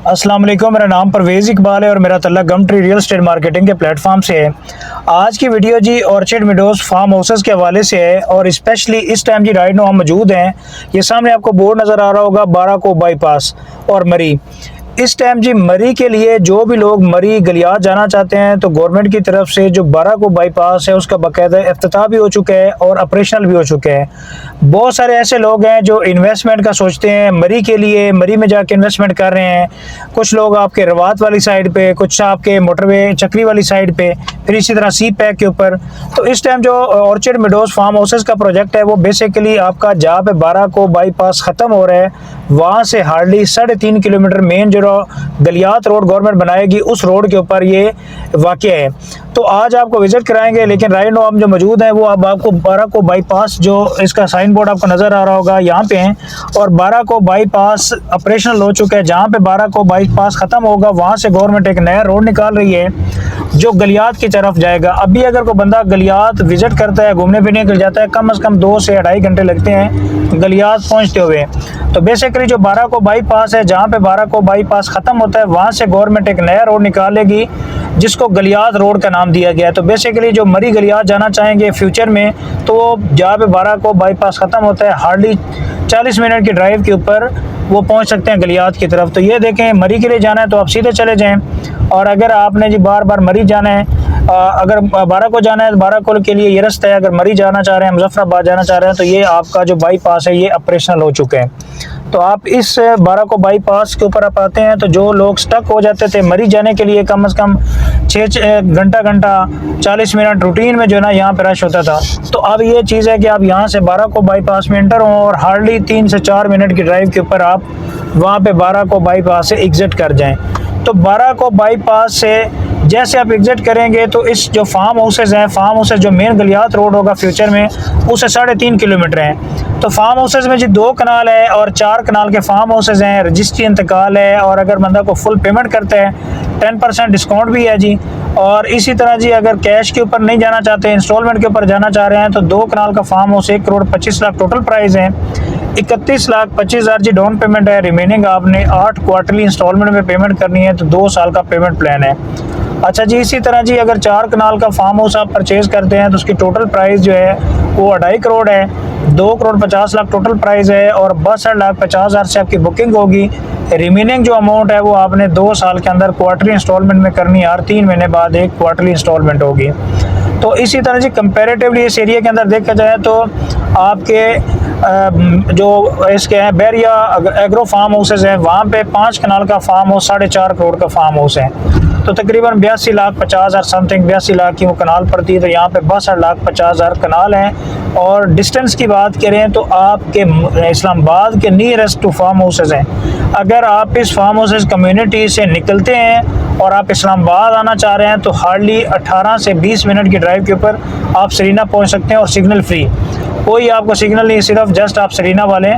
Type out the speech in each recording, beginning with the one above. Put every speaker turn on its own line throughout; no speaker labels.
अस्सलाम वालेकुम, मेरा नाम परवेज़ इकबाल है और मेरा तल्लुक़ गमट्री रियल एस्टेट मार्केटिंग के प्लेटफॉर्म से है। आज की वीडियो जी ऑर्चिड मीडोज़ फार्म हाउसेस के हवाले से है और स्पेशली इस टाइम जी राइट नो हम मौजूद हैं। ये सामने आपको बोर्ड नज़र आ रहा होगा बाराको बाईपास और मरी। इस टाइम जी मरी के लिए जो भी लोग मरी गलियात जाना चाहते हैं तो गवर्नमेंट की तरफ से जो बाराको बाईपास है उसका बाकायदा इफ्तिताह भी हो चुका है और ऑपरेशनल भी हो चुका है। बहुत सारे ऐसे लोग हैं जो इन्वेस्टमेंट का सोचते हैं मरी के लिए, मरी में जाके इन्वेस्टमेंट कर रहे हैं। कुछ लोग आपके रवात वाली साइड पे, कुछ आपके मोटरवे चक्री वाली साइड पे, फिर इसी तरह सी पैक के ऊपर। तो इस टाइम जो ऑर्चिड मीडोज़ फार्म हाउसेस का प्रोजेक्ट है वो बेसिकली आपका जहाँ पे बाराको बाईपास ख़त्म हो रहा है वहाँ से हार्डली 3.5 किलोमीटर मेन जो गलियात रोड गवर्नमेंट बनाएगी उस रोड के ऊपर ये वाक़या है। तो आज आपको विजिट कराएंगे, लेकिन राइट नो हम जो मौजूद हैं वो अब आपको बाराको बाईपास जो इसका साइन बोर्ड आपको नज़र आ रहा होगा यहाँ पे हैं और बाराको बाईपास ऑपरेशनल हो चुका है। जहाँ पे बाराको बाईपास ख़त्म होगा वहाँ से गवर्नमेंट एक नया रोड निकाल रही है जो गलियात की तरफ जाएगा। अभी अगर कोई बंदा गलियात विजिट करता है, घूमने फिरने के लिए जाता है, कम से कम 2 से 2.5 घंटे लगते हैं गलियात पहुँचते हुए। तो बेसिकली जो बाराको बाईपास है, जहाँ पे बाराको बाईपास ख़त्म होता है वहाँ से गवर्नमेंट एक नया रोड निकालेगी जिसको गलियात रोड का नाम दिया गया है। तो बेसिकली जो मरी गलियात जाना चाहेंगे फ्यूचर में तो जहाँ पे बाराको बाईपास ख़त्म होता है हार्डली 40 मिनट की ड्राइव के ऊपर वो पहुंच सकते हैं गलियात की तरफ। तो ये देखें, मरी के लिए जाना है तो आप सीधे चले जाएं, और अगर आपने जी बार बार मरी जाना है, अगर बाराको जाना है तो बाराको के लिए ये रास्ता है। अगर मरी जाना चाह रहे हैं, मुजफ्फराबाद जाना चाह रहे हैं तो ये आपका जो बाईपास है ये ऑपरेशनल हो चुके हैं। तो आप इस बाराको बाईपास के ऊपर आप आते हैं तो जो लोग स्टक हो जाते थे मरी जाने के लिए कम से कम 6 घंटा 40 मिनट रूटीन में जो है ना यहाँ पे रश होता था, तो अब ये चीज़ है कि आप यहाँ से बाराको बाईपास में एंटर हों और हार्डली 3 से 4 मिनट की ड्राइव के ऊपर आप वहाँ पे बाराको बाईपास से एग्ज़िट कर जाएं। तो बाराको बाईपास से जैसे आप एग्जिट करेंगे तो इस जो फार्म हाउसेज हैं, फार्म हाउसेज जो मेन गलियात रोड होगा फ्यूचर में उसे 3.5 किलोमीटर हैं। तो फार्म हाउसेज में जी 2 कनाल है और 4 कनाल के फार्म हाउसेज हैं, रजिस्ट्री इंतकाल है, और अगर बंदा को फुल पेमेंट करता है 10% डिस्काउंट भी है जी। और इसी तरह जी अगर कैश के ऊपर नहीं जाना चाहते, इंस्टॉलमेंट के ऊपर जाना चाह रहे हैं तो 2 कनाल का फार्म हाउस 1,25,00,000 टोटल प्राइस है। 31,25,000 जी डाउन पेमेंट है, रिमेनिंग आपने 8 क्वार्टरली इंस्टॉलमेंट में पेमेंट करनी है, तो 2 साल का पेमेंट प्लान है। अच्छा जी, इसी तरह जी अगर 4 कनाल का फार्म हाउस आप परचेज़ करते हैं तो उसकी टोटल प्राइस जो है वो 2.5 करोड़ है, 2,50,00,000 टोटल प्राइस है और 62,50,000 से आपकी बुकिंग होगी। रिमेनिंग जो अमाउंट है वो आपने 2 साल के अंदर क्वार्टरली इंस्टॉलमेंट में करनी है और 3 महीने बाद एक क्वार्टरली इंस्टॉलमेंट होगी। तो इसी तरह जी कंपैरेटिवली इस एरिया के अंदर देखा जाए तो आपके जो इसके हैं बैरिया एग्रो फार्म हाउसेज हैं वहाँ पे 5 कनाल का फार्म हाउस 4.5 करोड़ का फार्म हाउस है। तो तकरीबन 82,50,000 समथिंग 82 लाख की वो कनाल पड़ती है। तो यहाँ पे 62,50,000 कनाल हैं। और डिस्टेंस की बात करें तो आपके इस्लामाबाद के नियरेस्ट टू फार्म हाउसेज हैं। अगर आप इस फार्म हाउसेज कम्युनिटी से निकलते हैं और आप इस्लामाबाद आना चाह रहे हैं तो हार्डली 18 से 20 मिनट की ड्राइव के ऊपर आप सरीना पहुँच सकते हैं और सिग्नल फ्री, कोई आपको सिग्नल नहीं, सिर्फ जस्ट आप सरीना वाले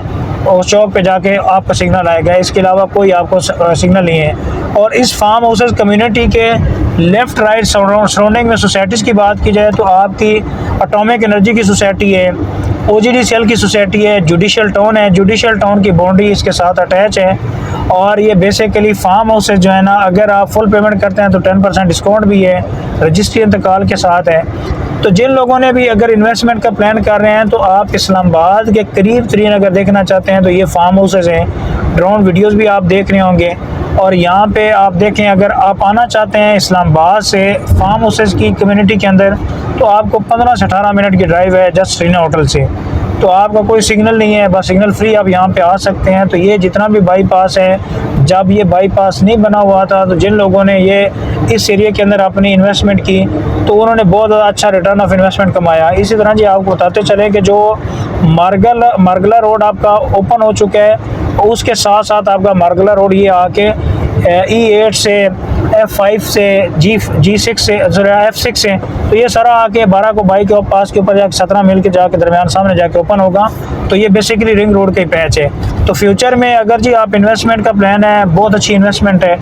और चौक पे जाके आपका सिग्नल आएगा, इसके अलावा कोई आपको सिग्नल नहीं है। और इस फार्म हाउसेस कम्युनिटी के लेफ़्ट राइट सराउंडिंग में सोसाइटीज़ की बात की जाए तो आपकी एटॉमिक एनर्जी की सोसाइटी है, OGDCL की सोसाइटी है, जुडिशल टाउन है, जुडिशल टाउन की बाउंड्री इसके साथ अटैच है। और ये बेसिकली फार्म हाउसेज जो है ना अगर आप फुल पेमेंट करते हैं तो 10% डिस्काउंट भी है, रजिस्ट्री इंतकाल के साथ है। तो जिन लोगों ने भी अगर इन्वेस्टमेंट का प्लान कर रहे हैं तो आप इस्लामाबाद के करीब तरीन अगर देखना चाहते हैं तो ये फार्म हाउसेज हैं। ड्रोन वीडियोस भी आप देख रहे होंगे। और यहाँ पे आप देखें, अगर आप आना चाहते हैं इस्लामाबाद से फार्म हाउसेज की कम्युनिटी के अंदर तो आपको 15 से 18 मिनट की ड्राइव है जस्ट सरीना होटल से। तो आपका कोई सिग्नल नहीं है, बस सिग्नल फ्री आप यहाँ पे आ सकते हैं। तो ये जितना भी बाईपास है, जब ये बाईपास नहीं बना हुआ था तो जिन लोगों ने ये इस एरिया के अंदर अपनी इन्वेस्टमेंट की तो उन्होंने बहुत ज़्यादा अच्छा रिटर्न ऑफ इन्वेस्टमेंट कमाया। इसी तरह जी आपको बताते चले कि जो मारगला रोड आपका ओपन हो चुका है, उसके साथ साथ आपका मारगला रोड ये आके E8 से F5 से G6 से F6 से, तो ये सारा आके बाराको बाई के पास के ऊपर जाके 17 मील के जाके दरमियान सामने जाके ओपन होगा। तो ये बेसिकली रिंग रोड का ही पैच है। तो फ्यूचर में अगर जी आप इन्वेस्टमेंट का प्लान है, बहुत अच्छी इन्वेस्टमेंट है,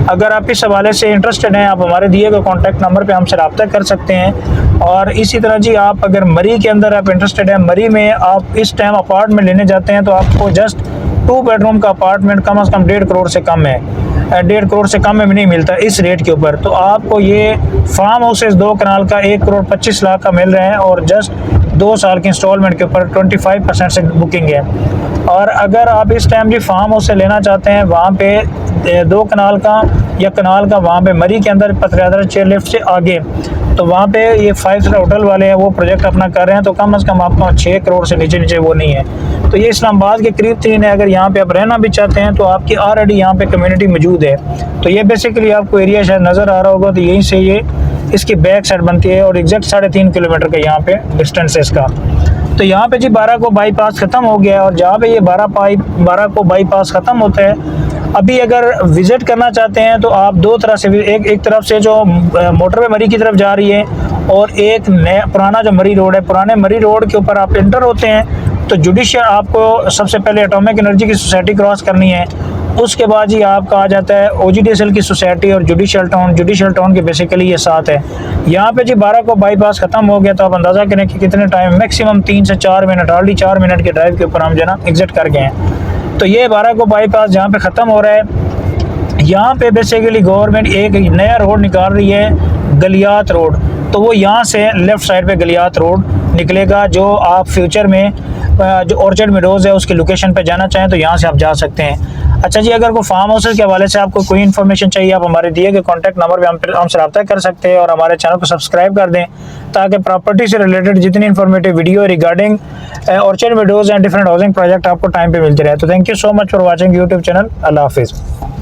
अगर आप इस हवाले से इंटरेस्टेड हैं आप हमारे दिए गए कॉन्टैक्ट नंबर पे हमसे रब्ता कर सकते हैं। और इसी तरह जी आप अगर मरी के अंदर आप इंटरेस्टेड हैं, मरी में आप इस टाइम अपार्टमेंट लेने जाते हैं तो आपको जस्ट 2 बेडरूम का अपार्टमेंट कम से कम 1.5 करोड़ से कम है। 1.5 करोड़ से कम में भी नहीं मिलता इस रेट के ऊपर। तो आपको ये फार्म हाउसेस 2 कनाल का 1 करोड़ 25 लाख का मिल रहे हैं और जस्ट 2 साल की इंस्टॉलमेंट के ऊपर 25% से बुकिंग है। और अगर आप इस टाइम जी फार्म हाउस से लेना चाहते हैं वहाँ पे 2 कनाल का या कनाल का वहाँ पे मरी के अंदर पथरियादरा चेयर लिफ्ट से आगे, तो वहाँ पे ये 5 स्टार होटल वाले हैं वो प्रोजेक्ट अपना कर रहे हैं, तो कम से कम आपका 6 करोड़ से नीचे वो नहीं है। तो ये इस्लामाबाद के करीब 3 है। अगर यहाँ पे आप रहना भी चाहते हैं तो आपकी ऑलरेडी यहाँ पे कम्युनिटी मौजूद है। तो ये बेसिकली आपको एरिया शायद नज़र आ रहा होगा, तो यहीं से ये इसकी बैक साइड बनती है और एग्जैक्ट 3.5 किलोमीटर का यहाँ पे डिस्टेंस है इसका। तो यहाँ पे जी 12 को बाईपास ख़त्म हो गया है और जहाँ पे ये 12 को बाईपास ख़त्म होता है, अभी अगर विज़िट करना चाहते हैं तो आप 2 तरह से, एक तरफ से जो मोटरवे मरी की तरफ जा रही है और एक नया पुराना जो मरी रोड है, पुराने मरी रोड के ऊपर आप इंटर होते हैं तो जुडिशियल आपको सबसे पहले एटॉमिक एनर्जी की सोसाइटी क्रॉस करनी है। उसके बाद ही आपका आ जाता है OGDSL की सोसाइटी और जुडिशियल टाउन के बेसिकली ये साथ है। यहाँ पे जी 12 को बाईपास ख़त्म हो गया, तो आप अंदाज़ा करें कि कितने टाइम, मैक्सिमम 3 से 4 मिनट, ऑलरेडी 4 मिनट के ड्राइव के ऊपर हम जो ना एग्जिट कर गए हैं। तो ये 12 को बाईपास जहाँ पे ख़त्म हो रहा है, यहाँ पे बेसिकली गवर्नमेंट एक नया रोड निकाल रही है, गलियात रोड। तो वो यहाँ से लेफ़्ट साइड पे गलियात रोड निकलेगा, जो आप फ्यूचर में जो ऑर्चिड मेडोज़ है उसकी लोकेशन पे जाना चाहें तो यहाँ से आप जा सकते हैं। अच्छा जी, अगर कोई फार्म हाउसेस के हवाले से आपको कोई इन्फॉर्मेशन चाहिए, आप हमारे दिए गए कॉन्टैक्ट नंबर पे हमसे रब्ता कर सकते हैं और हमारे चैनल को सब्सक्राइब कर दें ताकि प्रॉपर्टी से रिलेटेड जितनी informative video regarding Orchid Meadows and different housing project आपको टाइम पे मिलते रहे। तो thank you so much for watching YouTube channel. अल्लाह हाफिज़।